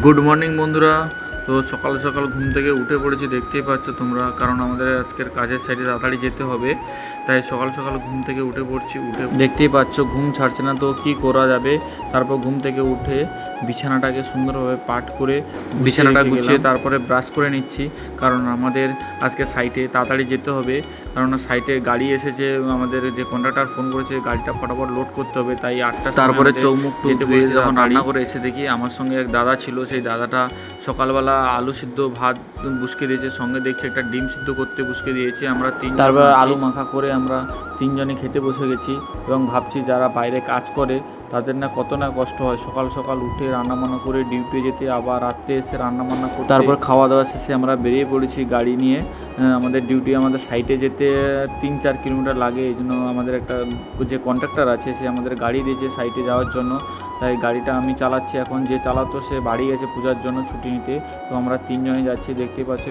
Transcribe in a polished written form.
Good morning বন্ধুরা। তো সকাল সকাল ঘুম থেকে উঠে পড়েছি, দেখতেই পাচ্ছ তোমরা, কারণ আমাদের আজকের কাজের সাইডে তাড়াতাড়ি যেতে হবে, তাই সকাল সকাল ঘুম থেকে উঠে পড়ছি। দেখতেই পাচ্ছ ঘুম ছাড়ছে না, তো কি করা যাবে। তারপর ঘুম থেকে উঠে বিছানাটাকে সুন্দরভাবে পাট করে বিছানাটা গুছিয়ে তারপরে ব্রাশ করে নিচ্ছি, কারণ আমাদের আজকে সাইটে তাড়াতাড়ি যেতে হবে, কারণ সাইটে গাড়ি এসেছে। আমাদের যে কন্ডাক্টর ফোন করেছে, গাড়িটা ফটাফট লোড করতে হবে, তাই 8টা। তারপরে চৌমুখ ধুয়ে যখন রান্না করে এসে দেখি আমার সঙ্গে এক দাদা ছিল, সেই দাদাটা সকালবেলা আলু সিদ্ধ ভাত বসিয়ে দিয়েছে, সঙ্গে দেখছি একটা ডিম সিদ্ধ করতে বসিয়ে দিয়েছি। আমরা তারপর আলু মাখা করে আমরা তিনজনে খেতে বসে গেছি, এবং ভাবছি যারা বাইরে কাজ করে তাদের না কত না কষ্ট হয়, সকাল সকাল উঠে রান্নাবান্না করে ডিউটি যেতে, আবার রাত্রে এসে রান্নাবান্না করতে। তারপর খাওয়া দাওয়া শেষে আমরা বেরিয়ে পড়েছি গাড়ি নিয়ে। আমাদের ডিউটি আমাদের সাইটে যেতে 3-4 কিলোমিটার লাগে, এই জন্য আমাদের একটা যে কন্ট্রাক্টর আছে সে আমাদের গাড়ি দিয়েছে সাইটে যাওয়ার জন্য, তাই গাড়িটা আমি চালাচ্ছি এখন। যে চালাতো সে বাড়ি গেছে পূজার জন্য ছুটি নিতে, তো আমরা তিনজনে যাচ্ছি, দেখতে পাচ্ছি।